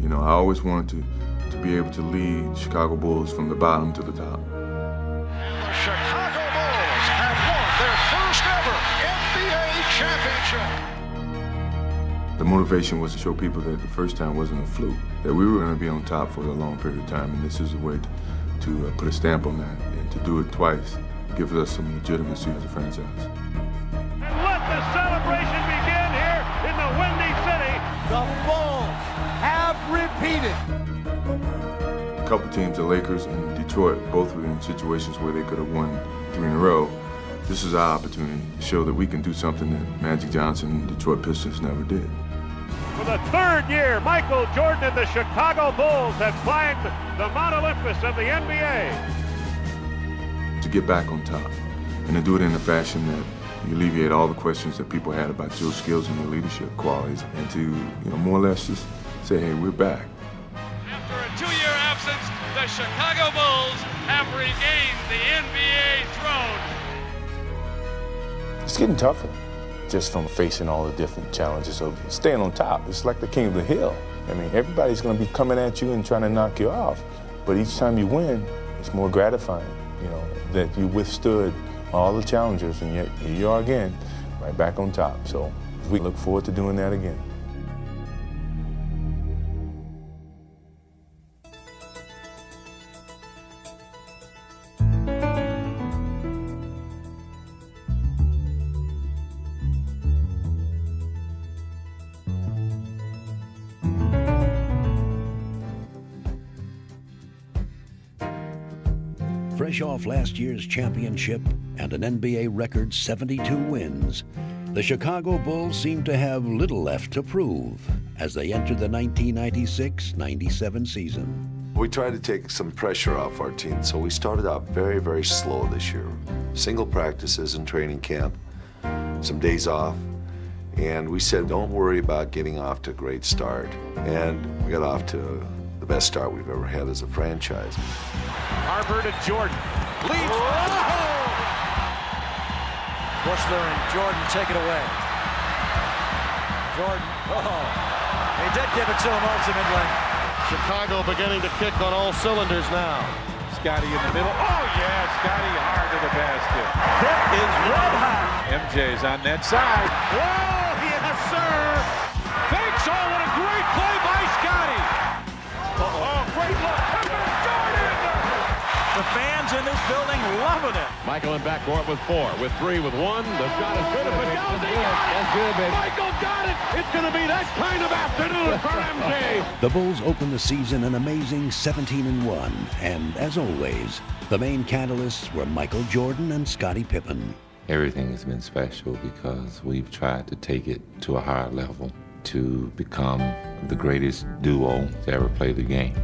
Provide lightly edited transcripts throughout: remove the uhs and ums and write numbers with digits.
You know, I always wanted to be able to lead Chicago Bulls from the bottom to the top. And the Chicago Bulls have won their first ever NBA championship. The motivation was to show people that the first time wasn't a fluke, that we were going to be on top for a long period of time, and this is a way to put a stamp on that, and to do it twice gives us some legitimacy as a franchise. And let the celebration begin here in the Windy City. The Bulls have repeated. A couple teams, the Lakers and Detroit, both were in situations where they could have won 3 in a row. This is our opportunity to show that we can do something that Magic Johnson and Detroit Pistons never did. For the third year, Michael Jordan and the Chicago Bulls have climbed the Mount Olympus of the NBA. To get back on top, and to do it in a fashion that you alleviate all the questions that people had about your skills and your leadership qualities, and to, more or less just say, hey, we're back. After a 2-year absence, the Chicago Bulls have regained the NBA throne. It's getting tougher, just from facing all the different challenges of staying on top. It's like the king of the hill. I mean, everybody's going to be coming at you and trying to knock you off. But each time you win, it's more gratifying, that you withstood all the challenges, and yet here you are again, right back on top. So we look forward to doing that again. Fresh off last year's championship and an NBA record 72 wins, the Chicago Bulls seem to have little left to prove as they enter the 1996-97 season. We tried to take some pressure off our team, so we started out very, very slow this year. Single practices in training camp, some days off, and we said, don't worry about getting off to a great start. And we got off to the best start we've ever had as a franchise. Harper to Jordan. Leads. Wussler and Jordan take it away. Jordan, he did give it to him ultimately. Chicago beginning to kick on all cylinders now. Scotty in the middle. Oh, yeah, Scotty hard to the basket. Pip is red hot. MJ's on that side. Whoa, yes, sir. Thanks, oh, what a great play by Scotty. Oh, great look. The fans in this building loving it. Michael in backcourt with 4, with 3, with 1. The shot is good. If it goes, That's good, baby. Michael got it. It's going to be that kind of afternoon for MJ. The Bulls open the season an amazing 17-1, and as always, the main catalysts were Michael Jordan and Scottie Pippen. Everything has been special because we've tried to take it to a higher level to become the greatest duo to ever play the game.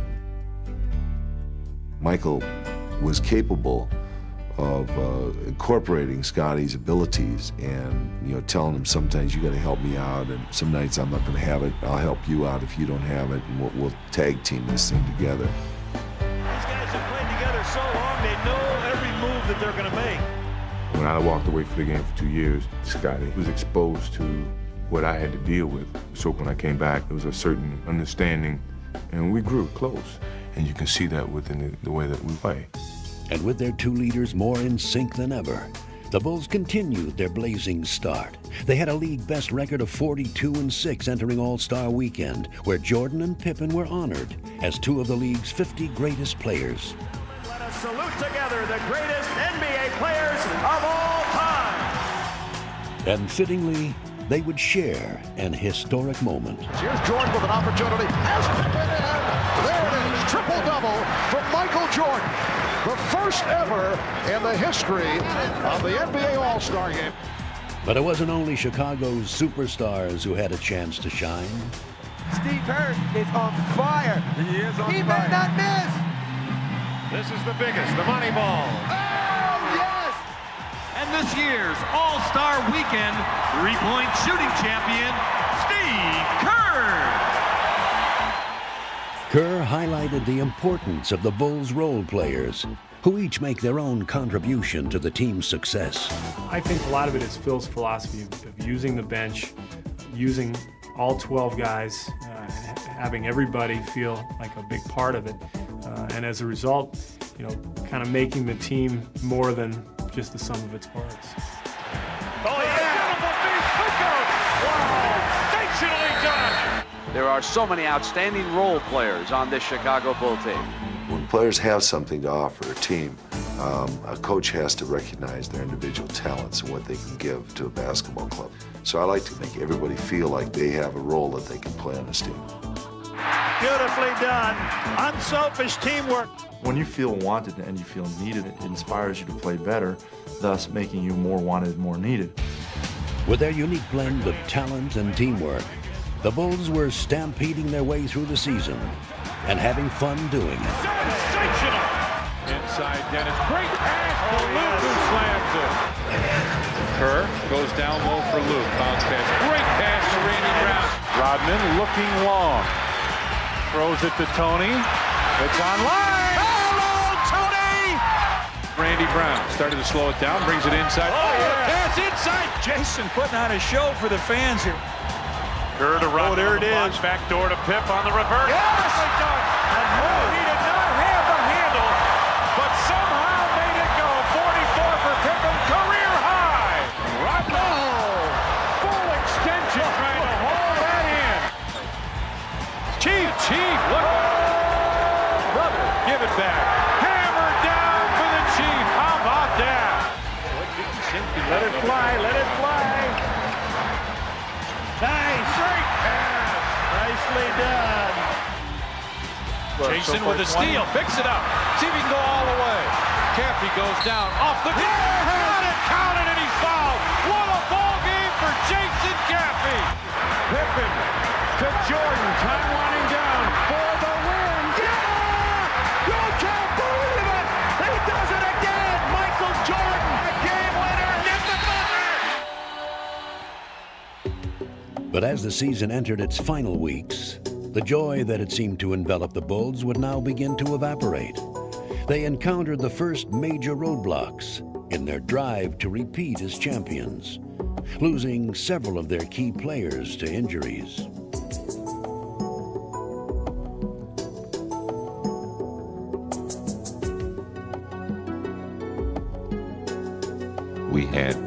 Michael was capable of incorporating Scotty's abilities and telling him sometimes you got to help me out, and some nights I'm not going to have it. I'll help you out if you don't have it, and we'll tag team this thing together. These guys have played together so long, they know every move that they're going to make. When I walked away from the game for 2 years, Scotty was exposed to what I had to deal with. So when I came back, there was a certain understanding, and we grew close. And you can see that within the way that we play. And with their two leaders more in sync than ever, the Bulls continued their blazing start. They had a league best record of 42-6 entering All-Star Weekend, where Jordan and Pippen were honored as 2 of the league's 50 greatest players. Let us salute together the greatest NBA players of all time. And fittingly, they would share an historic moment. Here's Jordan with an opportunity. Has Pippen in. There it is. Triple-double from Michael Jordan. The first ever in the history of the NBA All-Star Game. But it wasn't only Chicago's superstars who had a chance to shine. Steve Kerr is on fire. He is on fire. He may not miss. This is the biggest, the money ball. Oh, yes! And this year's All-Star Weekend three-point shooting champion, Steve Kerr. Kerr highlighted the importance of the Bulls' role players, who each make their own contribution to the team's success. I think a lot of it is Phil's philosophy of using the bench, using all 12 guys, having everybody feel like a big part of it. And as a result, you know, kind of making the team more than just the sum of its parts. Oh, yeah! Wow! Sensationally done! There are so many outstanding role players on this Chicago Bull team. When players have something to offer a team, a coach has to recognize their individual talents and what they can give to a basketball club. So I like to make everybody feel like they have a role that they can play on this team. Beautifully done. Unselfish teamwork. When you feel wanted and you feel needed, it inspires you to play better, thus making you more wanted, more needed. With their unique blend of talent and teamwork, the Bulls were stampeding their way through the season and having fun doing it. Sensational! Inside Dennis. Great pass to Luke, who slams it. Kerr goes down low for Luke. Bounce pass. Great pass to Randy Brown. Rodman looking long. Throws it to Tony. It's online. Hello, Tony! Randy Brown started to slow it down, brings it inside. Oh, yeah. Pass inside. Jason putting on a show for the fans here. Kerr to Rodman. Oh, there it is. Back door to Pip on the reverse. Yes! And no, he did not have the handle, but somehow made it go. 44 for Pippen, career high. Rodman. Full extension trying to haul that in. Chief, look. Brother, give it back. Hammer down for the Chief. How about that? Let it fly, let it fly. Nice. Great pass. Nicely done. Jason with a steal, picks it up. See if he can go all the way. Caffey goes down off the glass. Got it, counted, and he's fouled. What a ball game for Jason Caffey. Pippen to Jordan. Time winding down for the win. Yeah! You can't believe it. He does it again. Michael Jordan, a game winner. Get the buzzer. But as the season entered its final weeks, the joy that had seemed to envelop the Bulls would now begin to evaporate. They encountered the first major roadblocks in their drive to repeat as champions, losing several of their key players to injuries. We had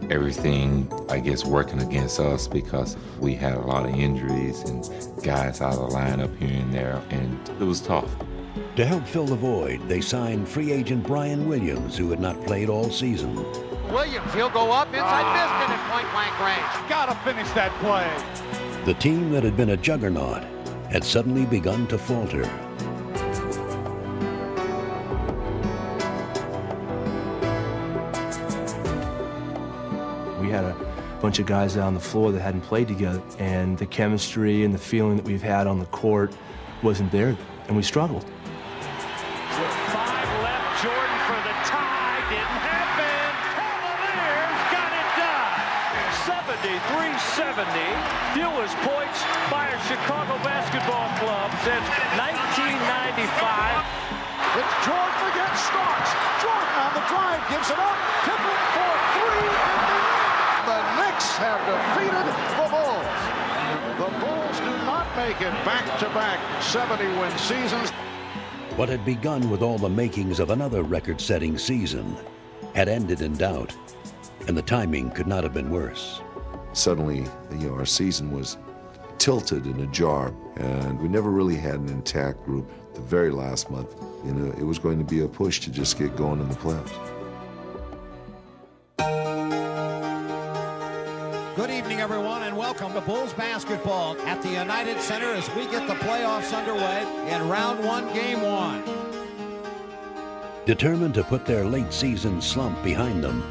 everything, I guess, working against us because we had a lot of injuries and guys out of the lineup here and there, and it was tough. To help fill the void, they signed free agent Brian Williams, who had not played all season. Williams, he'll go up inside Biscuit at point-blank range. Gotta finish that play. The team that had been a juggernaut had suddenly begun to falter. We had a bunch of guys out on the floor that hadn't played together, and the chemistry and the feeling that we've had on the court wasn't there, and we struggled. With 5 left, Jordan for the tie. Didn't happen. Cavaliers got it done. 73-70. Fewest points by a Chicago basketball club since 1995. It's Jordan against Starks. Jordan on the drive, gives it up. Pippen for 3, and the Knicks have defeated the Bulls. The Bulls do not make it back-to-back 70-win seasons. What had begun with all the makings of another record-setting season had ended in doubt, and the timing could not have been worse. Suddenly, our season was tilted in a jar, and we never really had an intact group. The very last month, it was going to be a push to just get going in the playoffs. Good evening, everyone, and welcome to Bulls basketball at the United Center as we get the playoffs underway in round 1, game 1. Determined to put their late season slump behind them,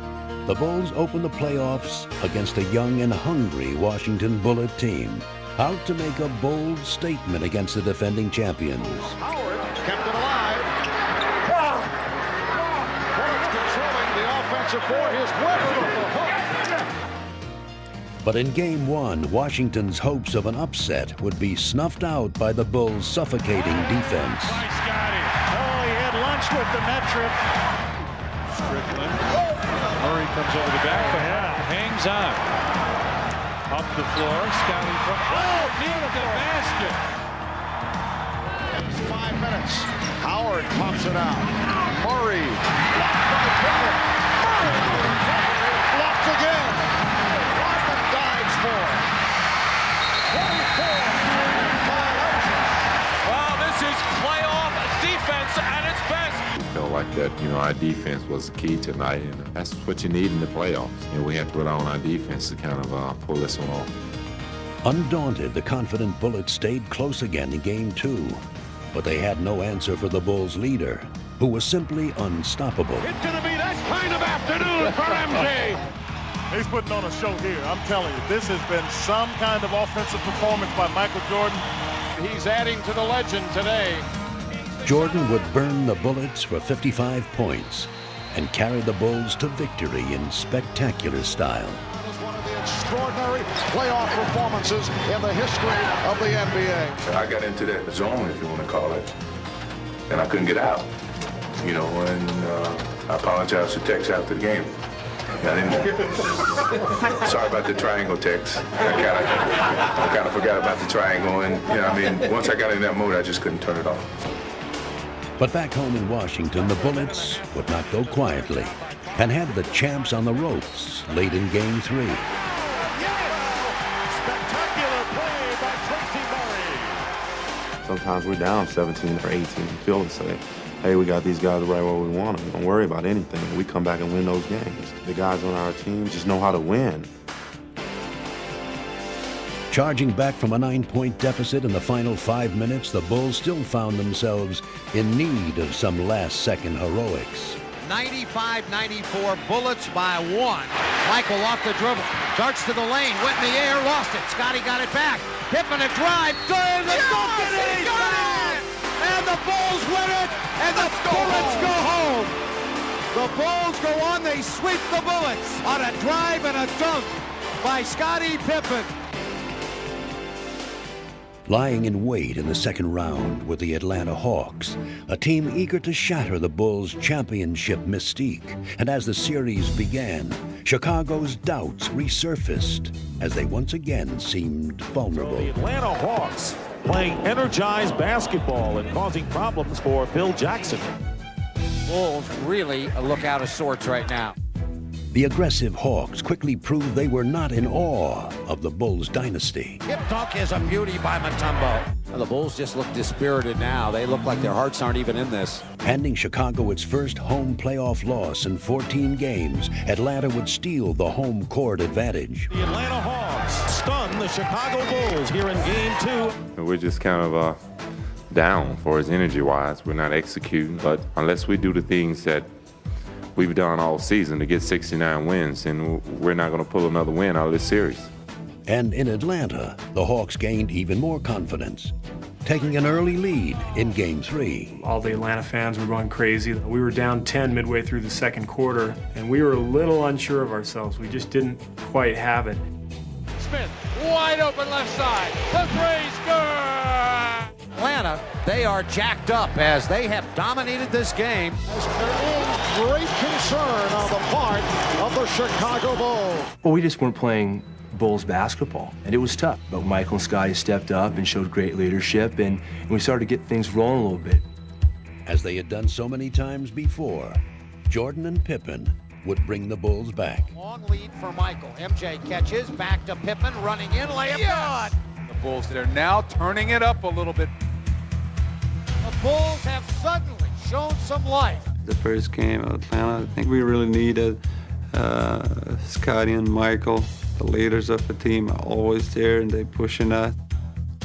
the Bulls opened the playoffs against a young and hungry Washington Bullet team, out to make a bold statement against the defending champions. Howard kept it alive. Bullets controlling the offensive board. His weapon with the hook. But in Game 1, Washington's hopes of an upset would be snuffed out by the Bulls' suffocating defense. Nice, Scotty. Oh, he had lunch with the metric. Strickland. Murray comes over the back, but hangs on. Up the floor, Scotty from near the basket. 5 minutes. Howard pumps it out. Murray blocked by Pippen. Murray blocked again. Rodman dives for it. 24 violation. Well, this is playoff defense at its best. We felt like that, our defense was the key tonight, and that's what you need in the playoffs. We had to put on our defense to kind of pull this one off. Undaunted, the confident Bullets stayed close again in Game 2. But they had no answer for the Bulls' leader, who was simply unstoppable. It's going to be that kind of afternoon for MJ. He's putting on a show here. I'm telling you, this has been some kind of offensive performance by Michael Jordan. He's adding to the legend today. Jordan would burn the Bullets for 55 points and carry the Bulls to victory in spectacular style. Extraordinary playoff performances in the history of the NBA. I got into that zone, if you want to call it, and I couldn't get out. And I apologize to Tex after the game. Sorry about the triangle, Tex. I kind of forgot about the triangle, and once I got in that mode, I just couldn't turn it off. But back home in Washington, the Bullets would not go quietly and had the champs on the ropes late in Game 3. Sometimes we're down 17 or 18 and feel and say, hey, we got these guys right where we want them. Don't worry about anything. We come back and win those games. The guys on our team just know how to win. Charging back from a 9-point deficit in the final 5 minutes, the Bulls still found themselves in need of some last-second heroics. 95-94, Bullets by 1. Michael off the dribble, darts to the lane, went in the air, lost it. Scotty got it back. Pippen a drive, good, the and the Bulls win it, and the Bullets go home. The Bulls go on, they sweep the Bullets on a drive and a dunk by Scottie Pippen. Lying in wait in the second round were the Atlanta Hawks, a team eager to shatter the Bulls' championship mystique. And as the series began, Chicago's doubts resurfaced as they once again seemed vulnerable. The Atlanta Hawks playing energized basketball and causing problems for Phil Jackson. Bulls really look out of sorts right now. The aggressive Hawks quickly proved they were not in awe of the Bulls dynasty. Hip dunk is a beauty by Mutombo. Well, the Bulls just look dispirited now. They look like their hearts aren't even in this. Handing Chicago its first home playoff loss in 14 games, Atlanta would steal the home court advantage. The Atlanta Hawks stun the Chicago Bulls here in Game 2. We're just kind of down for us energy-wise. We're not executing, but unless we do the things that we've done all season to get 69 wins, and we're not going to pull another win out of this series. And in Atlanta, the Hawks gained even more confidence, taking an early lead in Game 3. All the Atlanta fans were going crazy. We were down 10 midway through the second quarter, and we were a little unsure of ourselves. We just didn't quite have it. Smith, wide open left side. The three, score! Atlanta, they are jacked up as they have dominated this game. There is great concern on the part of the Chicago Bulls. Well, we just weren't playing Bulls basketball, and it was tough. But Michael and Scotty stepped up and showed great leadership, and we started to get things rolling a little bit. As they had done so many times before, Jordan and Pippen would bring the Bulls back. Long lead for Michael. MJ catches, back to Pippen, running in, layup good. The Bulls, they're now turning it up a little bit. The Bulls have suddenly shown some life. The first game of Atlanta, I think we really needed Scotty and Michael, the leaders of the team, are always there and they pushing us.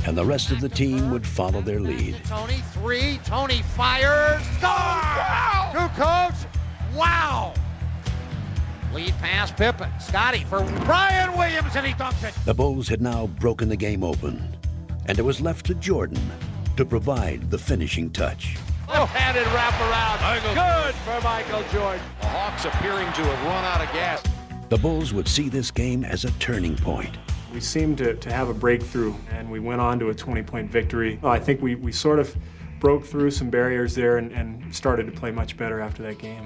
And the rest of the team would follow their lead. Tony, three, Tony fires, wow! Kukoc, wow! Lead pass, Pippen, Scotty for Brian Williams, and he dunks it. The Bulls had now broken the game open, and it was left to Jordan to provide the finishing touch. Left-handed wraparound. Good for Michael Jordan. The Hawks appearing to have run out of gas. The Bulls would see this game as a turning point. We seemed to have a breakthrough, and we went on to a 20-point victory. I think we sort of broke through some barriers there and started to play much better after that game.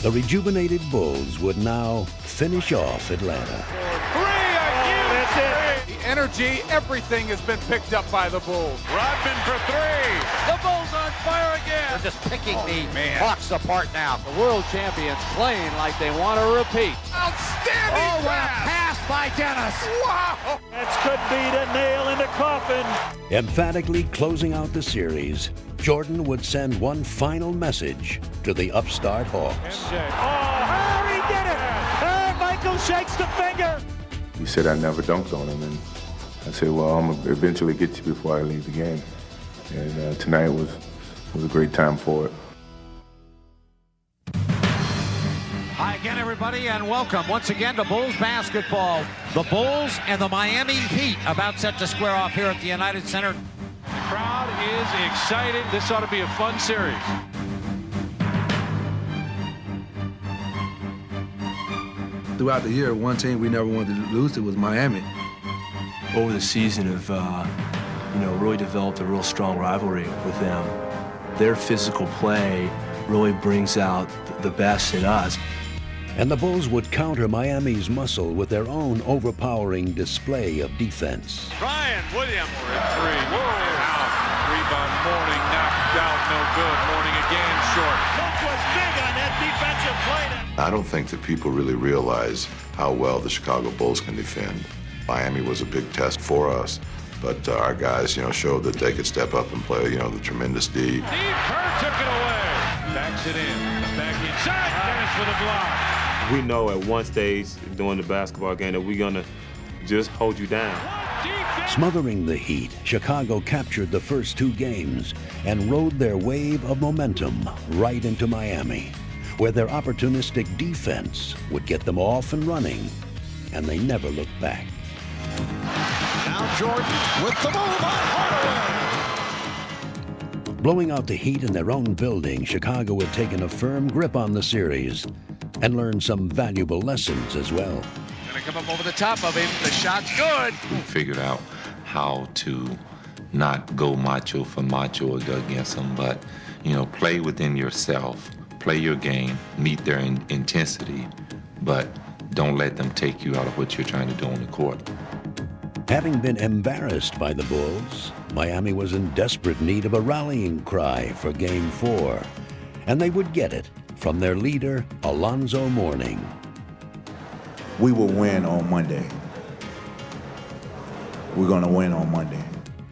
The rejuvenated Bulls would now finish off Atlanta. Three again. That's it. energy, everything has been picked up by the Bulls. Rodman for three. The Bulls on fire again. They're just picking the Hawks apart now. The world champions playing like they want to repeat. Outstanding Oh, what a pass. pass by Dennis. Wow. That could be the nail in the coffin. Emphatically closing out the series, Jordan would send one final message to the upstart Hawks. Oh, he did it! And Michael shakes the finger. He said I never dunked on him, and I said, well, I'm going to eventually get you before I leave the game. And tonight was a great time for it. Hi again, everybody, and welcome once again to Bulls basketball. The Bulls and the Miami Heat about set to square off here at the United Center. The crowd is excited. This ought to be a fun series. Throughout the year, one team we never wanted to lose to was Miami. Over the season have, really developed a real strong rivalry with them. Their physical play really brings out the best in us. And the Bulls would counter Miami's muscle with their own overpowering display of defense. Ryan Williams for three. Whoa. Out. Rebound Mourning knocked out. No good. Mourning again short. Coach was big on that defensive play. I don't think that people really realize how well the Chicago Bulls can defend. Miami was a big test for us, but our guys, showed that they could step up and play, the tremendous D. Steve Kerr took it away. Backs it in. Back inside. Dennis with a block. We know at one stage during the basketball game that we're going to just hold you down. Smothering the Heat, Chicago captured the first two games and rode their wave of momentum right into Miami, where their opportunistic defense would get them off and running, and they never looked back. Now Jordan with the move on Hardaway. Blowing out the Heat in their own building, Chicago had taken a firm grip on the series and learned some valuable lessons as well. Gonna come up over the top of him. The shot's good. We figured out how to not go macho for macho against them, but, play within yourself, play your game, meet their intensity, but don't let them take you out of what you're trying to do on the court. Having been embarrassed by the Bulls, Miami was in desperate need of a rallying cry for Game 4, and they would get it from their leader, Alonzo Mourning. We will win on Monday. We're going to win on Monday.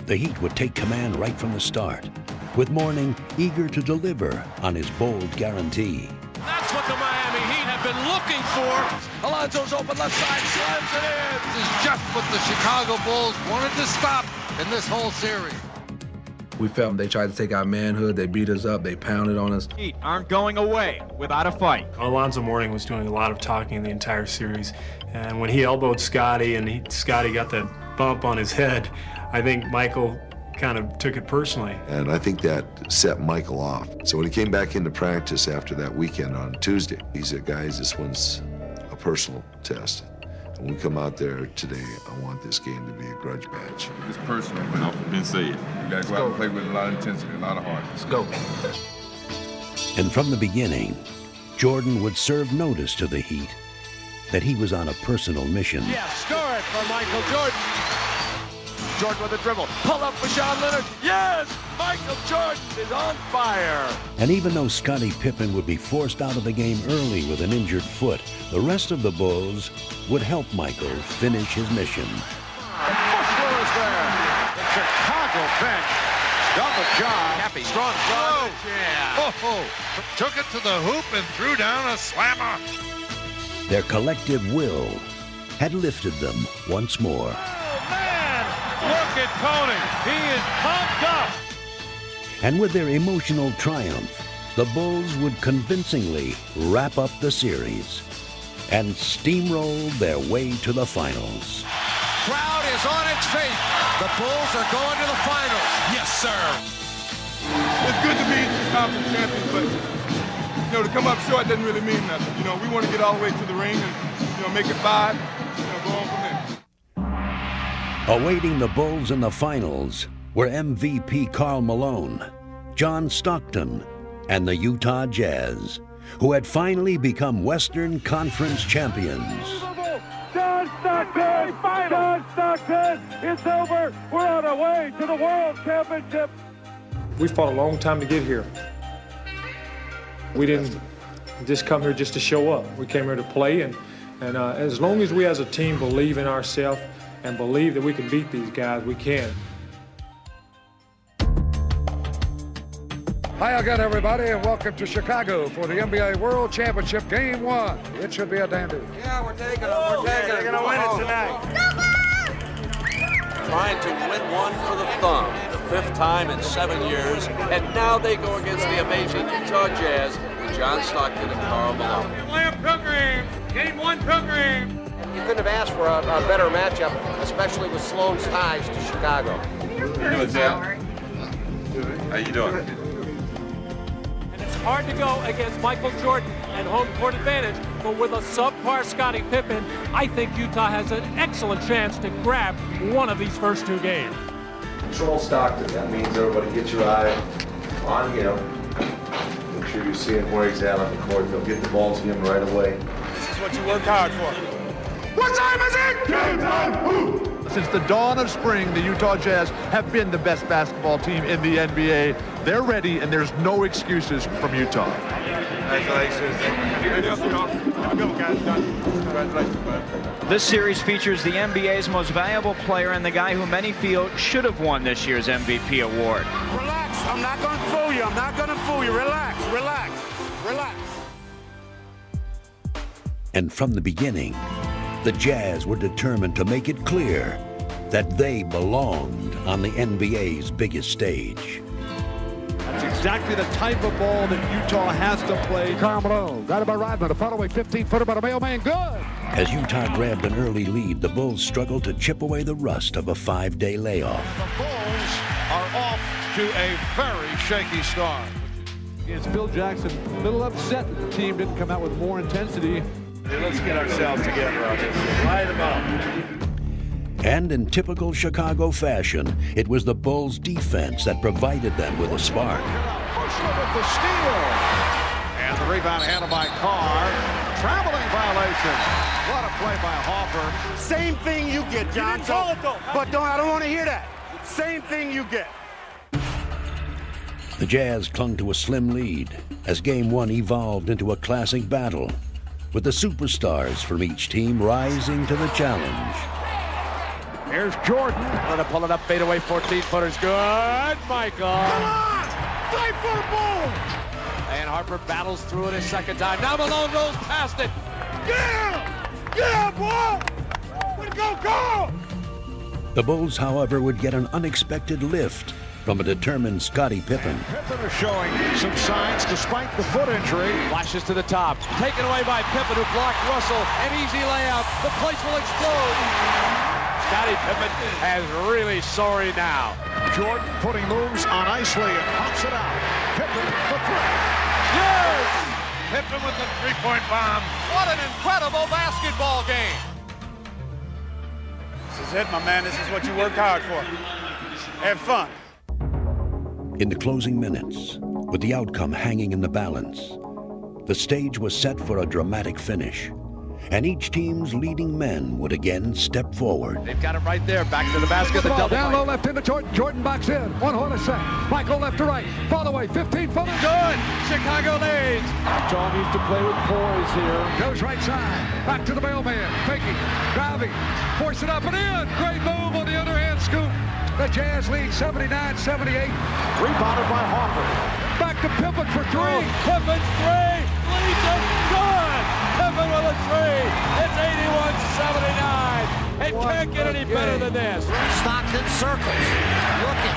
The Heat would take command right from the start, with Mourning eager to deliver on his bold guarantee. That's what the Miami Heat have been looking for. Alonzo's open left side, slams it in. This is just what the Chicago Bulls wanted to stop in this whole series. We felt they tried to take our manhood, they beat us up, they pounded on us. Heat aren't going away without a fight. Alonzo Mourning was doing a lot of talking the entire series, and when he elbowed Scotty and Scotty got that bump on his head, I think Michael kind of took it personally. And I think that set Michael off. So when he came back into practice after that weekend on Tuesday, he said, guys, this one's a personal test. When we come out there today, I want this game to be a grudge match. It's personal, but I've been saying you got to go out and play with a lot of intensity, a lot of heart. Let's go. And from the beginning, Jordan would serve notice to the Heat that he was on a personal mission. Yeah, score it for Michael Jordan. Jordan with a dribble. Pull up for Sean Leonard. Yes! Michael Jordan is on fire. And even though Scottie Pippen would be forced out of the game early with an injured foot, the rest of the Bulls would help Michael finish his mission. Bushler is there. The Chicago bench done the job. Happy, strong throw. Yeah. Oh, took it to the hoop and threw down a slammer. Their collective will had lifted them once more. Oh, man! Look at Coney. He is pumped up. And with their emotional triumph, the Bulls would convincingly wrap up the series and steamroll their way to the finals. Crowd is on its feet. The Bulls are going to the finals. Yes, sir. It's good to be conference champions, but to come up short doesn't really mean nothing. We want to get all the way to the ring and make it 5. Go on from there. Awaiting the Bulls in the finals were MVP Karl Malone, John Stockton, and the Utah Jazz, who had finally become Western Conference champions. John Stockton! John Stockton! It's over! We're on our way to the World Championship! We fought a long time to get here. We didn't just come here just to show up. We came here to play, and as long as we as a team believe in ourselves and believe that we can beat these guys, we can. Hi again, everybody, and welcome to Chicago for the NBA World Championship Game 1. It should be a dandy. Yeah, we're taking them. We're taking them. They're going to win it tonight. Trying to win one for the thumb, the 5th time in 7 years, and now they go against the amazing Utah Jazz with John Stockton and Karl Malone. Lamb Pilgrim, Game 1 Pilgrim. You couldn't have asked for a better matchup, especially with Sloan's ties to Chicago. What's up? How you doing? Hard to go against Michael Jordan and home court advantage, but with a subpar Scottie Pippen, I think Utah has an excellent chance to grab one of these first 2 games. Control Stockton. That means everybody get your eye on him. Make sure you see him where he's at on the court. They'll get the ball to him right away. This is what you worked hard for. What time is it? Game time! Woo! Since the dawn of spring, the Utah Jazz have been the best basketball team in the NBA. They're ready, and there's no excuses from Utah. Congratulations. This series features the NBA's most valuable player and the guy who many feel should have won this year's MVP award. Relax. I'm not going to fool you. I'm not going to fool you. Relax. Relax. Relax. And from the beginning, the Jazz were determined to make it clear that they belonged on the NBA's biggest stage. That's exactly the type of ball that Utah has to play. Karl Malone, got it by Rodman, a follow-away 15-footer by the mailman, good! As Utah grabbed an early lead, the Bulls struggled to chip away the rust of a 5-day layoff. The Bulls are off to a very shaky start. Against Phil Jackson, a little upset that the team didn't come out with more intensity. Hey, let's get ourselves together on this. Light them up. And in typical Chicago fashion, it was the Bulls' defense that provided them with a spark. Bushler with the steal. And the rebound handled by Carr. Traveling violation. What a play by Hoffer. Same thing you get, John. You didn't call it, though. But I don't want to hear that. Same thing you get. The Jazz clung to a slim lead as Game 1 evolved into a classic battle, with the superstars from each team rising to the challenge. Here's Jordan. Gonna pull it up, fadeaway 14-footer's good. Michael. Come on! Fight for the Bulls! And Harper battles through it a second time. Now Malone rolls past it. Yeah! Yeah, boy! Way to go, Carl! The Bulls, however, would get an unexpected lift from a determined Scottie Pippen. Pippen is showing some signs despite the foot injury. Flashes to the top. Taken away by Pippen, who blocked Russell. An easy layup. The place will explode. Scottie Pippen has really sorry now. Jordan putting moves on Isley and pops it out. Pippen for three. Yes! Pippen with the three-point bomb. What an incredible basketball game. This is it, my man. This is what you worked hard for. Have fun. In the closing minutes, with the outcome hanging in the balance, the stage was set for a dramatic finish, and each team's leading men would again step forward. They've got it right there. Back to the basket. The ball down low left into Jordan. Jordan box in. 1 horn a set. Michael left to right. Fall away. 15-footer. Good. Chicago leads. Utah needs to play with poise here. Goes right side. Back to the mailman. Faking. Driving. Force it up and in. Great move on the underhand scoop. The Jazz lead 79-78. Rebounded by Hoffer. Back to Pippen for three. Pippen's three. Leads it. Good. Pippen with a three. It's 81-79. It can't get any better than this. Stockton circles. Looking.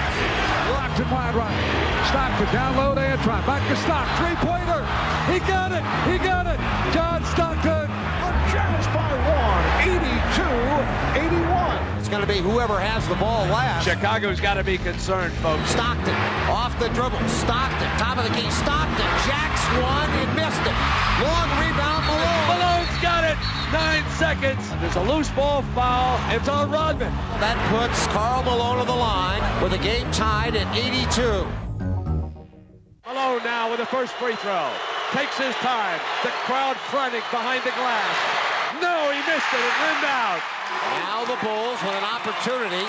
Locked and wide right. Stockton down low to Antron. Back to Stock. Three-pointer. He got it. He got it. John Stockton. The Jazz by one. 82-81. It's going to be whoever has the ball last. Chicago's got to be concerned, folks. Stockton off the dribble. Stockton, top of the key. Stockton jacks one and missed it. Long rebound, Malone. Malone's got it. 9 seconds. There's a loose ball foul. It's on Rodman. That puts Karl Malone on the line with the game tied at 82. Malone now with the first free throw. Takes his time. The crowd frantic behind the glass. No, he missed it. It rimmed out. Now the Bulls with an opportunity.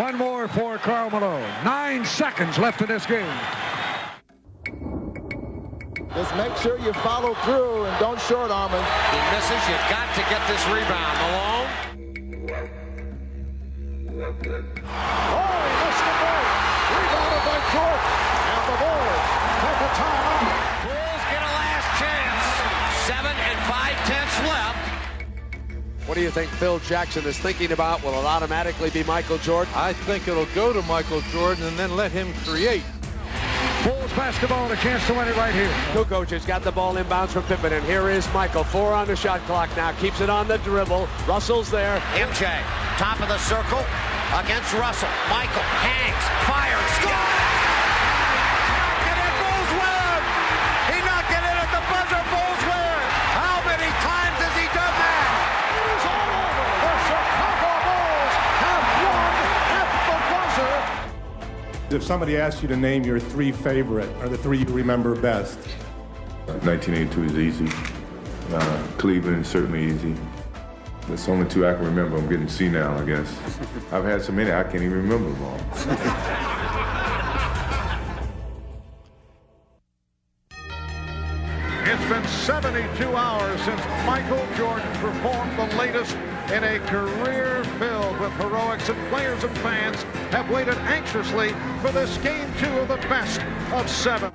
One more for Karl Malone. 9 seconds left in this game. Just make sure you follow through and don't short arm him. He misses. You've got to get this rebound. Malone. Oh, he missed the break. Rebounded by Jordan. And the Bulls take a timeout. Bulls get a last chance. 7 5/10 left. What do you think Phil Jackson is thinking about? Will it automatically be Michael Jordan? I think it'll go to Michael Jordan and then let him create. Bulls basketball and a chance to win it right here. Kukoc has got the ball inbounds from Pippen, and here is Michael. 4 on the shot clock now. Keeps it on the dribble. Russell's there. MJ, top of the circle against Russell. Michael hangs, fires, scores! Knocked it in, Bulls win! He knocked it in at the buzzer, Bulls win! How many times has he done that? It is all over. The Chicago Bulls have won at the buzzer. If somebody asked you to name your 3 favorite, or the 3 you remember best? 1982 is easy. Cleveland is certainly easy. That's the only 2 I can remember. I'm getting senile, I guess. I've had so many, I can't even remember them all. It's been 72 hours since Michael Jordan performed the latest in a career filled with heroics, and players and fans have waited anxiously for this Game 2 of the best of 7.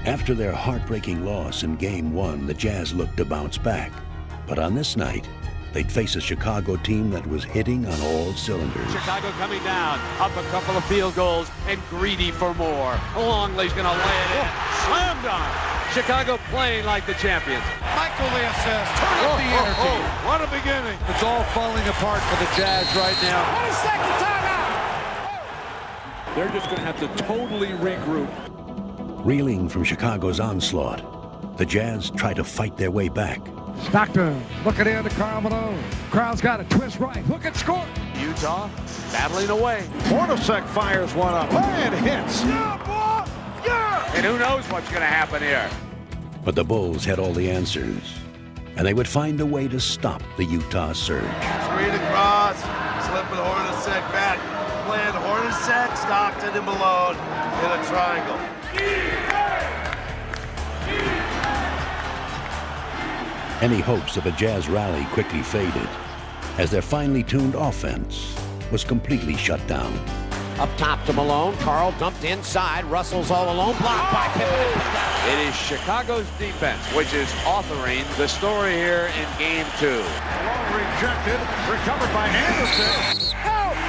After their heartbreaking loss in Game 1, the Jazz looked to bounce back. But on this night, they'd face a Chicago team that was hitting on all cylinders. Chicago coming down, up a couple of field goals, and greedy for more. Longley's going to lay it in. Slam dunk. Chicago playing like the champions. Michael the assist. Turn up the energy. What a beginning. It's all falling apart for the Jazz right now. 20-second timeout. They're just going to have to totally regroup. Reeling from Chicago's onslaught, the Jazz try to fight their way back. Stockton looking in to Karl Malone. Crowd's got a twist right. Look at score. Utah battling away. Hornacek fires one up. And hits. Yeah, boy! Yeah! And who knows what's going to happen here. But the Bulls had all the answers, and they would find a way to stop the Utah surge. Screen across, slipping Hornacek back. Playing Hornacek, Stockton, and Malone in a triangle. Any hopes of a Jazz rally quickly faded, as their finely tuned offense was completely shut down. Up top to Malone. Karl dumped inside. Russell's all alone. Blocked by Pippen. It is Chicago's defense which is authoring the story here in Game 2. Malone rejected. Recovered by Anderson.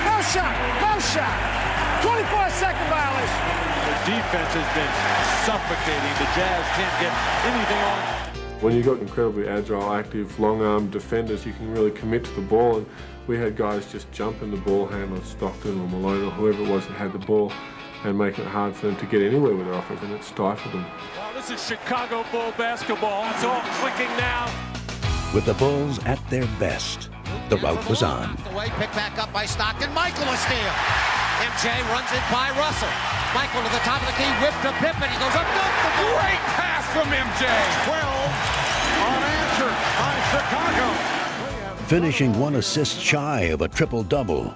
No shot! No shot! 24-second violation. The defense has been suffocating. The Jazz can't get anything on. When you've got incredibly agile, active, long-armed defenders, you can really commit to the ball, and we had guys just jump in the ball handler, Stockton or Malone or whoever it was that had the ball, and make it hard for them to get anywhere with their offense, and it stifled them. Well, this is Chicago Bull basketball. It's all clicking now. With the Bulls at their best, the rout was on. The way picked back up by Stockton. Michael a steal. MJ runs it by Russell. Michael to the top of the key, whipped to Pippen. He goes up, dunk the ball. Great pass from MJ. 12 unanswered by Chicago. Finishing 1 assist shy of a triple-double,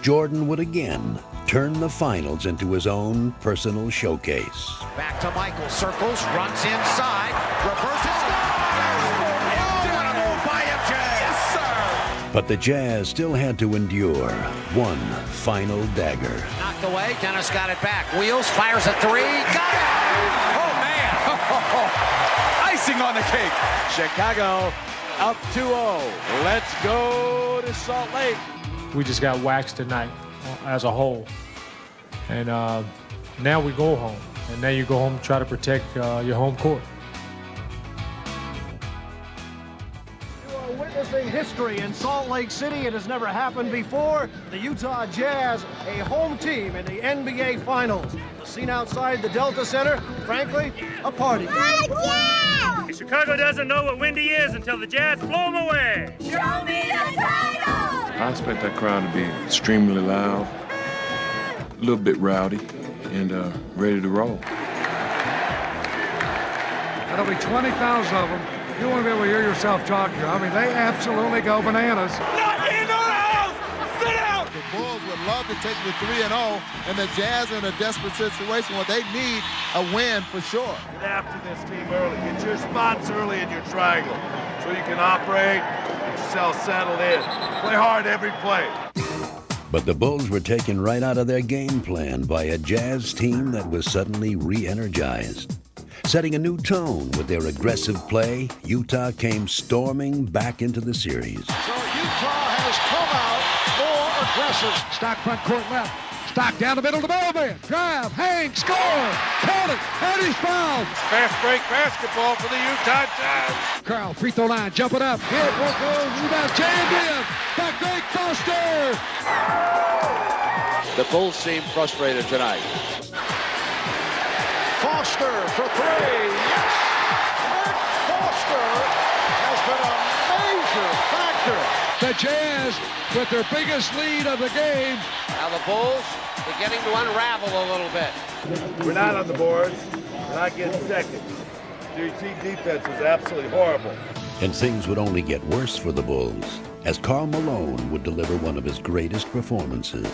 Jordan would again turn the finals into his own personal showcase. Back to Michael, circles, runs inside, reverses, what a move by MJ! Yes, sir! But the Jazz still had to endure one final dagger. Knocked away, Dennis got it back. Wheels, fires a 3, got it! Oh, man! Icing on the cake. Chicago up 2-0. Let's go to Salt Lake. We just got waxed tonight as a whole. And now we go home. And now you go home and try to protect your home court. You are witnessing history in Salt Lake City. It has never happened before. The Utah Jazz, a home team in the NBA Finals. The scene outside the Delta Center, frankly, a party. Chicago doesn't know what windy is until the Jazz blow them away. Show me the title! I expect that crowd to be extremely loud, a little bit rowdy, and ready to roll. There'll be 20,000 of them. You want to be able to hear yourself talk here. I mean, they absolutely go bananas. Not in our house! Sit down! The Bulls would love to take the 3-0, and the Jazz are in a desperate situation where they need a win for sure. Get after this team early. Get your spots early in your triangle so you can operate, get yourself settled in. Play hard every play. But the Bulls were taken right out of their game plan by a Jazz team that was suddenly re-energized. Setting a new tone with their aggressive play, Utah came storming back into the series. So Utah has come out more aggressive. Stock front court left. Stock down the middle to Melvin. Drive, hang, score. Count it, and he's fouled. Fast break basketball for the Utah Jazz. Carl, free throw line, jumping up. Hit, won't go, rebound, jammed in. Back break, Foster. The Bulls seem frustrated tonight. Foster for three. Yes! Mark Foster has been a major factor. The Jazz with their biggest lead of the game. Now the Bulls beginning to unravel a little bit. We're not on the boards. We're not getting seconds. Your team defense is absolutely horrible. And things would only get worse for the Bulls as Karl Malone would deliver one of his greatest performances.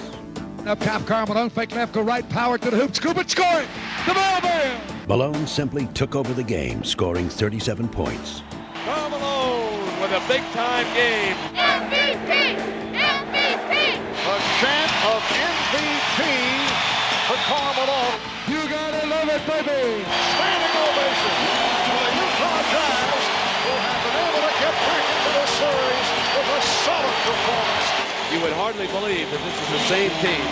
Up top, Karl Malone, fake left, go right, power to the hoop, scoop it, score it! The ball bam! Malone simply took over the game, scoring 37 points. Karl Malone with a big-time game. MVP! MVP! A chant of MVP for Karl Malone. You gotta love it, baby! Standing ovation to the Utah Jazz, who have been able to get back into this series with a solid performance. You would hardly believe that this is the same team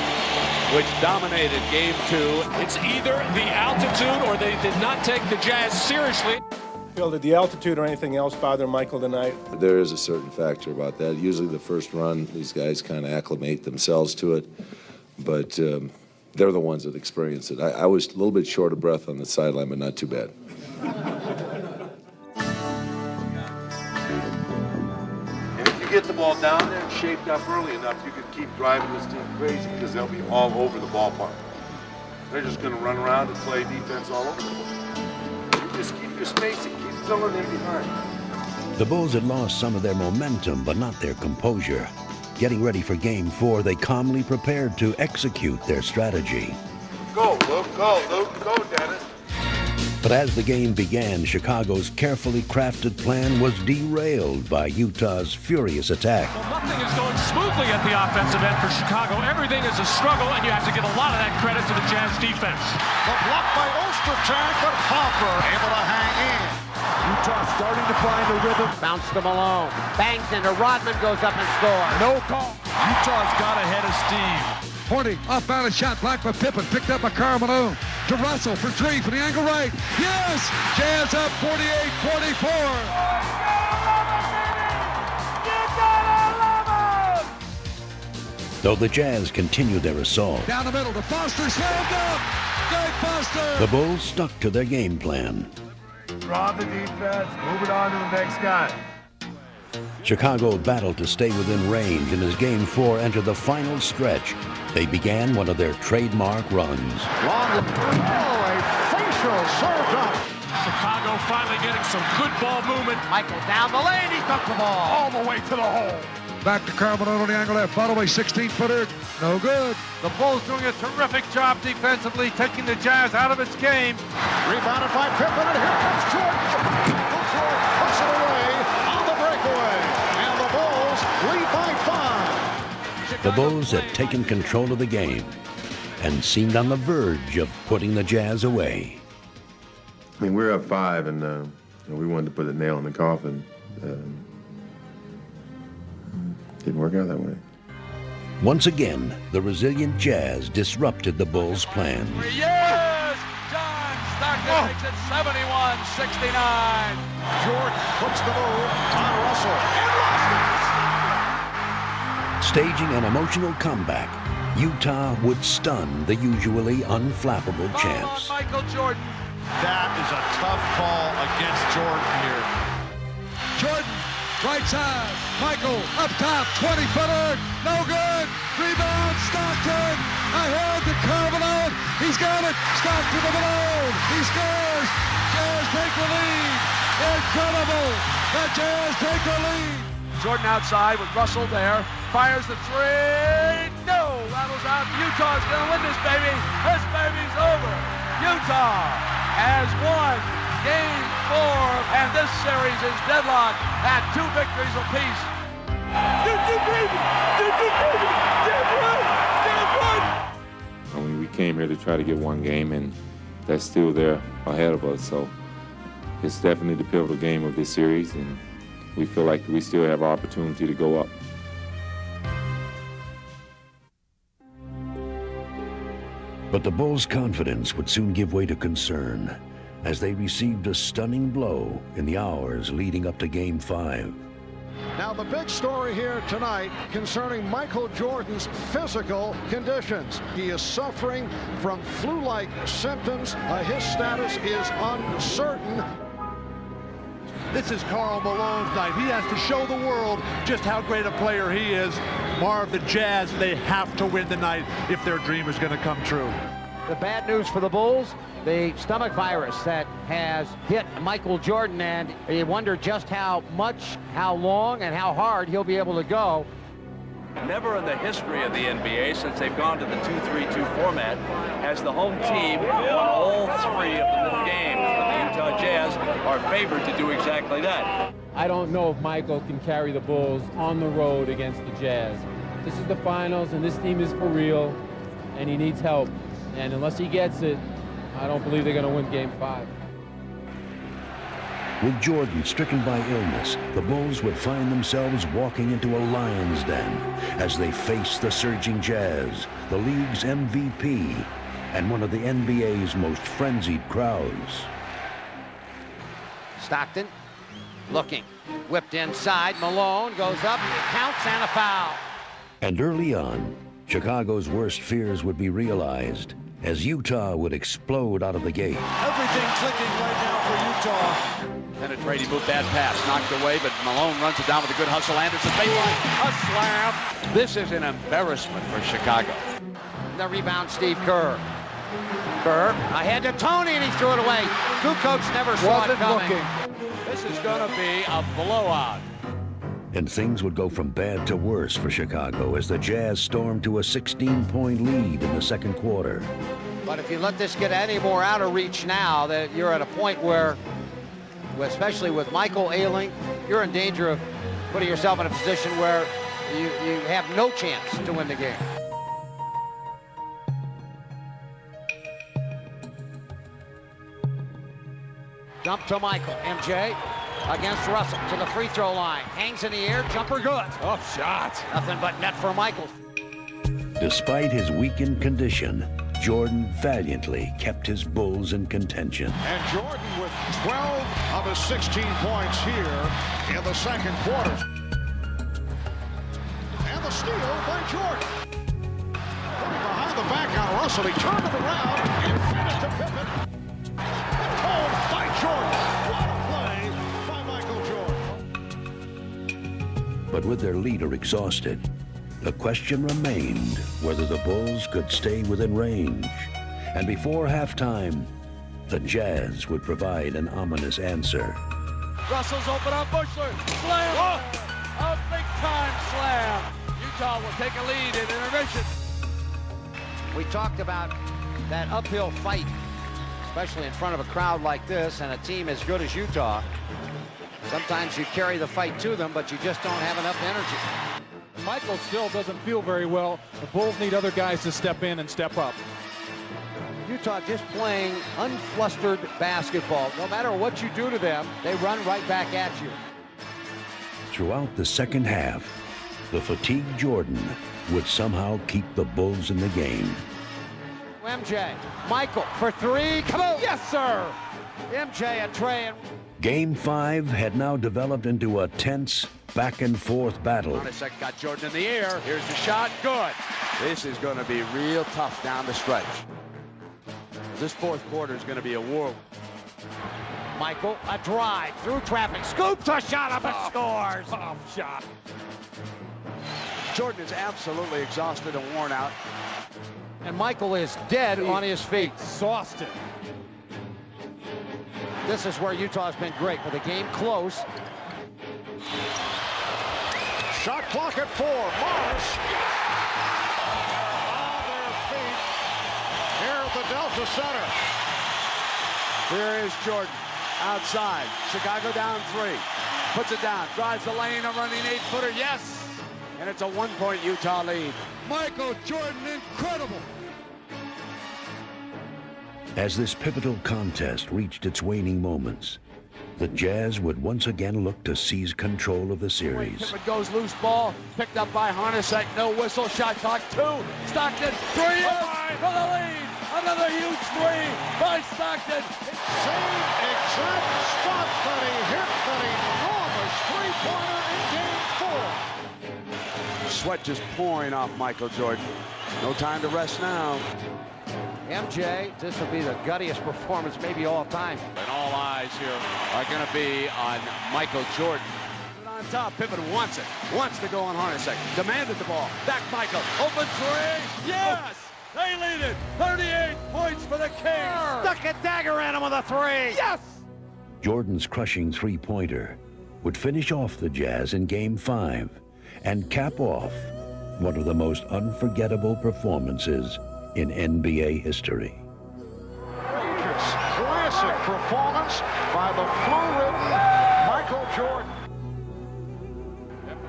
which dominated Game 2. It's either the altitude or they did not take the Jazz seriously. Phil, did the altitude or anything else bother Michael tonight? There is a certain factor about that. Usually the first run, these guys kind of acclimate themselves to it, but they're the ones that experience it. I was a little bit short of breath on the sideline, but not too bad. Get the ball down there and shaped up early enough, you can keep driving this team crazy because they'll be all over the ballpark. They're just going to run around and play defense all over the place. You just keep your spacing, keep filling in behind. The Bulls had lost some of their momentum, but not their composure. Getting ready for Game 4, they calmly prepared to execute their strategy. Go, Luke, go, Dennis. But as the game began, Chicago's carefully crafted plan was derailed by Utah's furious attack. Well, nothing is going smoothly at the offensive end for Chicago. Everything is a struggle, and you have to give a lot of that credit to the Jazz defense. The block by Ostertag, but Hopper able to hang in. Utah starting to find a rhythm. Bounce to Malone. Bangs into Rodman, goes up and scores. No call. Utah's got a head of steam. Horny, off-balance shot, blocked by Pippen, picked up by Karl Malone. To Russell for three from the angle right. Yes! Jazz up 48-44. Though the Jazz continued their assault, Down the middle to Foster, slammed up! Jake Foster! the Bulls stuck to their game plan. Draw the defense, move it on to the next guy. Chicago battled to stay within range, and as Game 4 entered the final stretch, they began one of their trademark runs. Long, a facial served up. Chicago finally getting some good ball movement. Michael down the lane, he dunked the ball. All the way to the hole. Back to Karl Malone on the angle left. Follow away 16-footer. No good. The Bulls doing a terrific job defensively, taking the Jazz out of its game. Rebounded by Pippen, and here comes Jordan. Jordan puts it away on the breakaway. And the Bulls lead by 5. The Bulls had taken control of the game and seemed on the verge of putting the Jazz away. I mean, we're up 5, and we wanted to put a nail in the coffin. Didn't work out that way. Once again, the resilient Jazz disrupted the Bulls' plans. Yes! John Stockton makes it 71-69. Jordan puts the move on Russell. Staging an emotional comeback, Utah would stun the usually unflappable champs. Michael Jordan. That is a tough call against Jordan here. Jordan, right side. Michael, up top, 20-footer. No good. Rebound, Stockton. Ahead to Karl Malone. He's got it. Stockton to Malone. He scores. Jazz take the lead. Incredible. The Jazz take the lead. Jordan outside with Russell there. Fires the three. No, rattles out. Utah's going to win this baby. This baby's over. Utah has won Game 4, and this series is deadlocked at 2 victories apiece. I mean, we came here to try to get one game, and that's still there ahead of us. So it's definitely the pivotal game of this series, and we feel like we still have our opportunity to go up. But the Bulls' confidence would soon give way to concern as they received a stunning blow in the hours leading up to Game 5. Now the big story here tonight concerning Michael Jordan's physical conditions. He is suffering from flu-like symptoms. His status is uncertain. This is Karl Malone's night. He has to show the world just how great a player he is. Marv, the Jazz, they have to win tonight if their dream is going to come true. The bad news for the Bulls, the stomach virus that has hit Michael Jordan, and you wonder just how much, how long, and how hard he'll be able to go. Never in the history of the NBA, since they've gone to the 2-3-2 format, has the home team won all 3 of the games. But the Utah Jazz are favored to do exactly that. I don't know if Michael can carry the Bulls on the road against the Jazz. This is the finals, and this team is for real, and he needs help. And unless he gets it, I don't believe they're going to win Game 5. With Jordan stricken by illness, the Bulls would find themselves walking into a lion's den as they face the surging Jazz, the league's MVP, and one of the NBA's most frenzied crowds. Stockton looking, whipped inside. Malone goes up, counts, and a foul. And early on, Chicago's worst fears would be realized as Utah would explode out of the gate. Everything clicking right now for Utah. Penetrating move, bad pass, knocked away, but Malone runs it down with a good hustle. Anderson, baseline, a slam. This is an embarrassment for Chicago. The rebound, Steve Kerr. Kerr ahead to Tony, and he threw it away. Kukoc never saw it coming. This is going to be a blowout. And things would go from bad to worse for Chicago as the Jazz stormed to a 16-point lead in the second quarter. But if you let this get any more out of reach now, that you're at a point where, especially with Michael ailing, you're in danger of putting yourself in a position where you have no chance to win the game. Jump to Michael, MJ. Against Russell to the free throw line. Hangs in the air, jumper good. Oh, shot. Nothing but net for Michael. Despite his weakened condition, Jordan valiantly kept his Bulls in contention. And Jordan with 12 of his 16 points here in the second quarter. And the steal by Jordan. Behind the back on Russell, he turned it around and fed it to Pippen. Pulled by Jordan. But with their leader exhausted, the question remained whether the Bulls could stay within range. And before halftime, the Jazz would provide an ominous answer. Russell's open on Bushler. Slam! Oh. A big-time slam. Utah will take a lead in intermission. We talked about that uphill fight, especially in front of a crowd like this and a team as good as Utah. Sometimes you carry the fight to them, but you just don't have enough energy. Michael still doesn't feel very well. The Bulls need other guys to step in and step up. Utah just playing unflustered basketball. No matter what you do to them, they run right back at you. Throughout the second half, the fatigued Jordan would somehow keep the Bulls in the game. MJ, Michael for 3. Come on! Yes, sir! MJ and Trey. Game 5 had now developed into a tense back-and-forth battle. Hornacek got Jordan in the air. Here's the shot. Good. This is going to be real tough down the stretch. This fourth quarter is going to be a war. Michael, a drive through traffic. Scoops a shot up and scores. Tough shot. Jordan is absolutely exhausted and worn out. And Michael is dead on his feet. Exhausted. This is where Utah's been great with the game close. Shot clock at 4. Morris on their feet here at the Delta Center. Here is Jordan outside. Chicago down 3. Puts it down. Drives the lane. A running 8-footer. Yes! And it's a 1-point Utah lead. Michael Jordan, incredible. As this pivotal contest reached its waning moments, the Jazz would once again look to seize control of the series. Pippen goes loose ball, picked up by Hornacek, no whistle, shot clock 2. Stockton, 3 for the lead. Another huge 3 by Stockton. Same exact spot that he hit that enormous 3-pointer in Game 4. Sweat just pouring off Michael Jordan. No time to rest now. MJ, this will be the guttiest performance maybe all time. And all eyes here are going to be on Michael Jordan. On top, Pippen wants it. Wants to go on Hornacek. Demanded the ball. Back Michael. Open 3. Yes! They lead it. 38 points for the Kings. Stuck a dagger at him with a 3. Yes! Jordan's crushing three-pointer would finish off the Jazz in Game 5 and cap off one of the most unforgettable performances in NBA history. Classic performance by the flu-ridden Michael Jordan.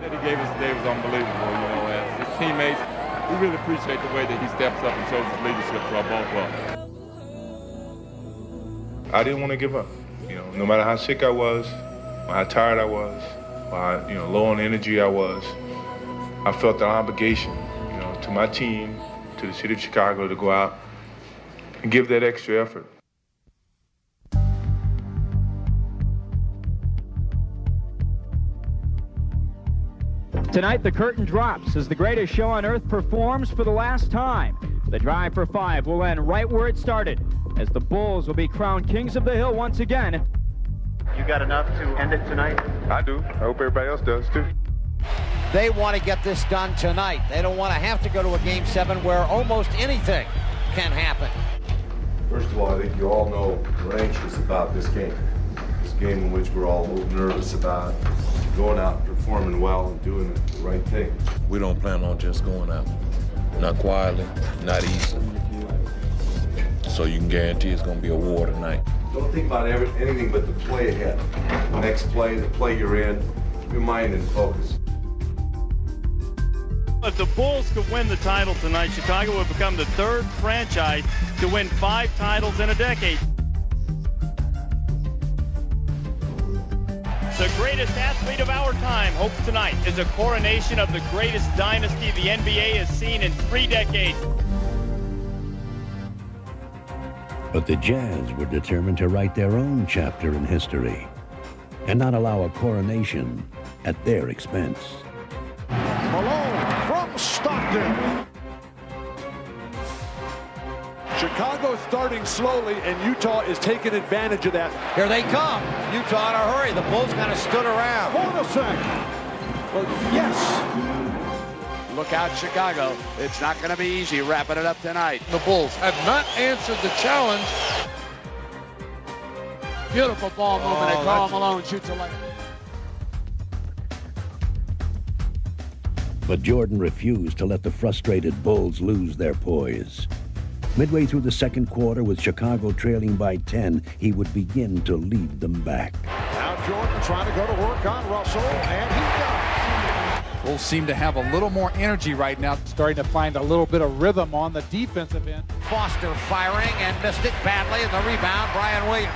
That he gave us today was unbelievable, you know, as his teammates, we really appreciate the way that he steps up and shows his leadership to our ball club. I didn't want to give up. You know, no matter how sick I was, or how tired I was, or how, low on energy I was, I felt an obligation, to my team, to the city of Chicago, to go out and give that extra effort. Tonight, the curtain drops as the greatest show on earth performs for the last time. The drive for 5 will end right where it started, as the Bulls will be crowned kings of the hill once again. You got enough to end it tonight? I do. I hope everybody else does, too. They want to get this done tonight. They don't want to have to go to a Game 7 where almost anything can happen. First of all, I think you all know we're anxious about this game. This game in which we're all a little nervous about going out and performing well and doing the right thing. We don't plan on just going out. Not quietly, not easy. So you can guarantee it's going to be a war tonight. Don't think about anything but the play ahead. The next play, the play you're in, your mind and focus. If the Bulls could win the title tonight, Chicago would become the third franchise to win 5 titles in a decade. The greatest athlete of our time hopes tonight is a coronation of the greatest dynasty the NBA has seen in 3 decades. But the Jazz were determined to write their own chapter in history and not allow a coronation at their expense. Malone from Stockton. Chicago starting slowly, and Utah is taking advantage of that. Here they come. Utah in a hurry. The Bulls kind of stood around. Hornacek. Well, yes. Look out, Chicago. It's not going to be easy wrapping it up tonight. The Bulls have not answered the challenge. Beautiful ball movement, and Karl Malone shoots a layup. But Jordan refused to let the frustrated Bulls lose their poise. Midway through the second quarter, with Chicago trailing by 10, he would begin to lead them back. Now Jordan trying to go to work on Russell, and he got it. Bulls seem to have a little more energy right now, starting to find a little bit of rhythm on the defensive end. Foster firing and missed it badly, and the rebound, Brian Williams.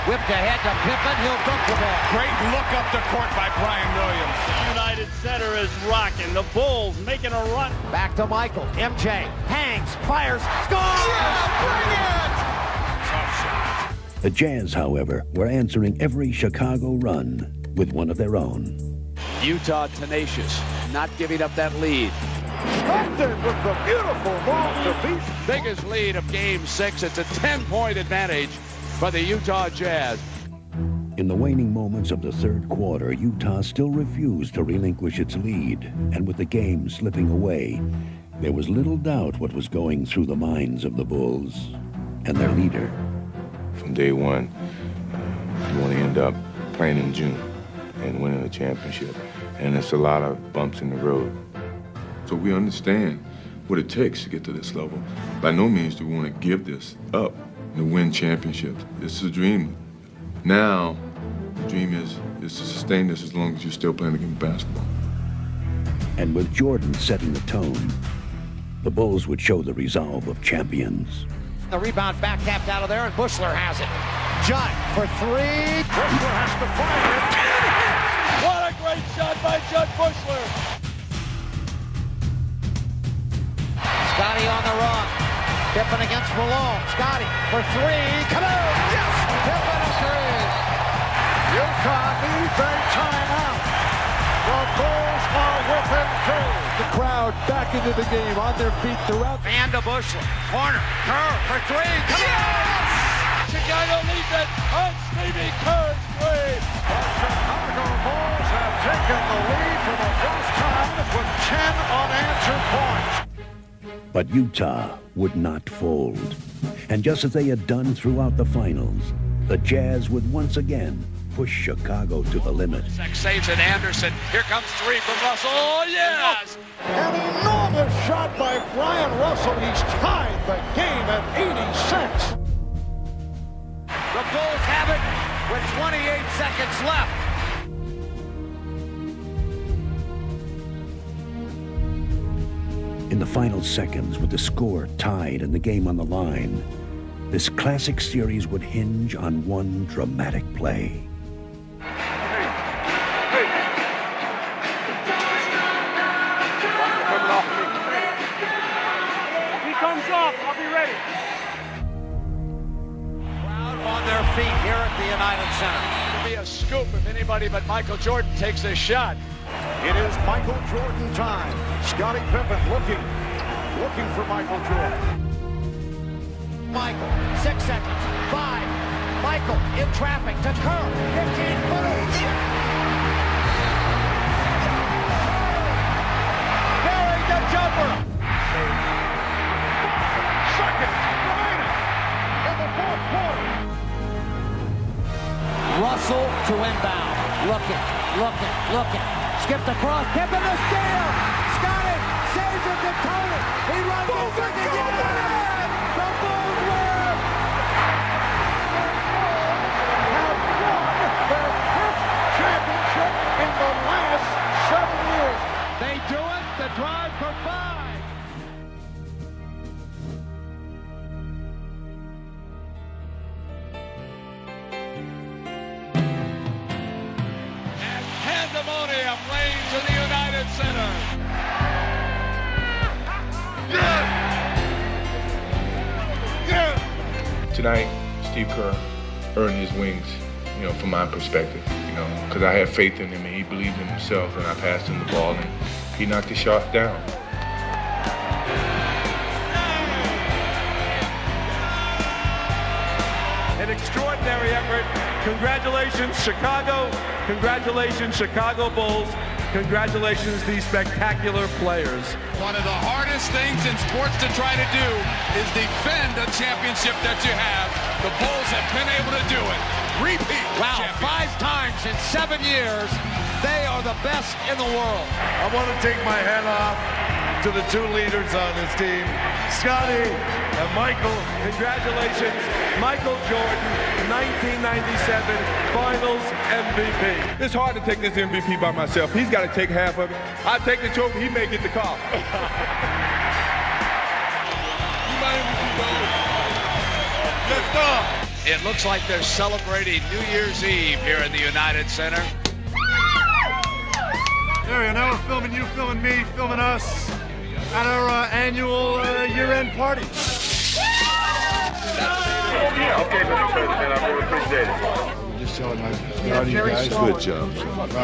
Whipped ahead to Pippen, he'll dunk the ball. Great look up the court by Brian Williams. United Center is rocking. The Bulls making a run. Back to Michael. MJ hangs, fires, scores! Yeah, bring it! The Jazz, however, were answering every Chicago run with one of their own. Utah tenacious, not giving up that lead. Stockton with the beautiful ball to beat. Biggest lead of Game 6. It's a 10-point advantage for the Utah Jazz. In the waning moments of the third quarter, Utah still refused to relinquish its lead, and with the game slipping away, there was little doubt what was going through the minds of the Bulls and their leader. From day one, You want to end up playing in June and winning a championship. And it's a lot of bumps in the road. So we understand what it takes to get to this level. By no means do we want to give this up to win championships. This is a dream. Now, the dream is to sustain this as long as you're still playing the game of basketball. And with Jordan setting the tone, the Bulls would show the resolve of champions. The rebound back tapped out of there, and Buechler has it. Judd for three. Buechler has to fire it. What a great shot by Judd Buechler. Scotty on the run. Pippen against Malone. Scotty for three. Come on! Yes! Pippen a three. Utah needs a timeout. The Bulls are within two. The crowd back into the game, on their feet throughout. And to Buechler. Corner. Kerr for three. Come on! Chicago leads it on Stevie Kerr's three. The Chicago Bulls have taken the lead for the first time with 10 unanswered points. But Utah would not fold. And just as they had done throughout the finals, the Jazz would once again push Chicago to the limit. Saves it, Anderson. Here comes three from Russell. Oh, yes! An enormous shot by Brian Russell. He's tied the game at 86. The Bulls have it with 28 seconds left. In the final seconds, with the score tied and the game on the line, this classic series would hinge on one dramatic play. He comes off. I'll be ready. Crowd on their feet here at the United Center. It'll be a scoop if anybody but Michael Jordan takes this shot. It is Michael Jordan time. Scottie Pippen looking for Michael Jordan. Michael, 6 seconds, 5. Michael in traffic to Kerr, 15-footer. Burying the jumper. Seconds remaining in the fourth quarter. Russell to inbound. Looking. Skipped across. Pippen the steal. Scotty saves it to Tony. He runs it second. Yes! The Bulls win! Have won their fifth championship in the last 7 years. They do it. The drive for 5. Pandemonium reigns in the United Center. Tonight, Steve Kerr earned his wings, from my perspective, because I had faith in him and he believed in himself, and I passed him the ball and he knocked the shot down. An extraordinary effort. Congratulations, Chicago. Congratulations, Chicago Bulls. Congratulations, these spectacular players. One of the hardest things in sports to try to do is defend a championship that you have. The Bulls have been able to do it. Repeat. Wow, 5 times in 7 years. They are the best in the world. I want to take my hat off to the 2 leaders on this team, Scotty and Michael. Congratulations, Michael Jordan, 1997 Finals MVP. It's hard to take this MVP by myself. He's got to take half of it. I take the trophy, he may get the call. Yes, sir. It looks like they're celebrating New Year's Eve here in the United Center. There you know, we're filming you, filming me, filming us at our annual year-end party. Okay, Mr. President, I really appreciate it. Just telling my proud of you guys. Good job.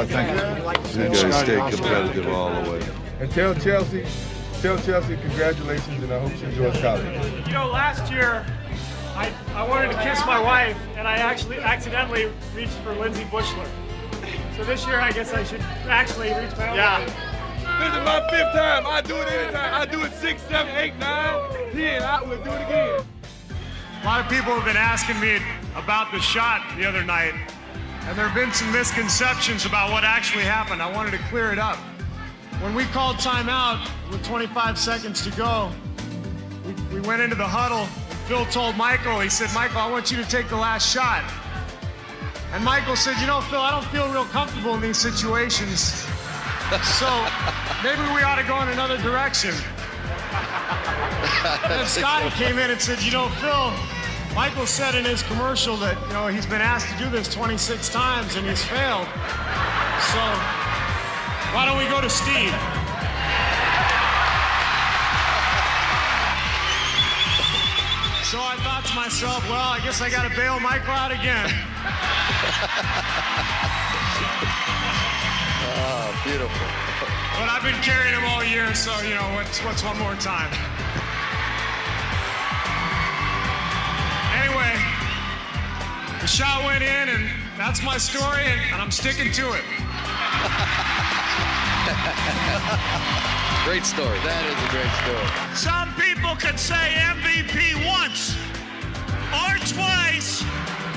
Thank you. You guys stay competitive all the way. And tell Chelsea congratulations, and I hope she enjoys college. Last year, I wanted to kiss my wife, and I actually accidentally reached for Lindsay Buechler. So this year, I guess I should actually reach my own wife. This is my 5th time. I do it anytime. I do it 6, 7, 8, 9, 10. I will do it again. A lot of people have been asking me about the shot the other night, and there have been some misconceptions about what actually happened. I wanted to clear it up. When we called timeout with 25 seconds to go, we went into the huddle, and Phil told Michael, he said, Michael, I want you to take the last shot. And Michael said, you know, Phil, I don't feel real comfortable in these situations, so maybe we ought to go in another direction. And then Scotty came in and said, you know, Phil, Michael said in his commercial that, you know, he's been asked to do this 26 times and he's failed. So why don't we go to Steve? So I thought to myself, well, I guess I got to bail Michael out again. Oh, beautiful. But I've been carrying him all year, so, you know, what's one more time? Anyway, the shot went in, and that's my story, and I'm sticking to it. Great story. That is a great story. Some people could say MVP once, or twice,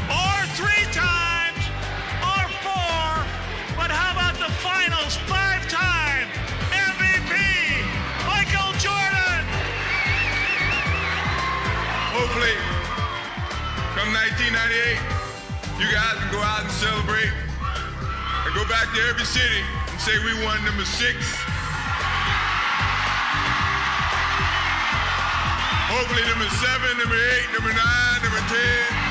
or 3 times, or 4, but how about the finals 5-time MVP, Michael Jordan? Hopefully, come 1998, you guys can go out and celebrate and go back to every city and say we won number 6. Hopefully number 7, number 8, number 9, number 10.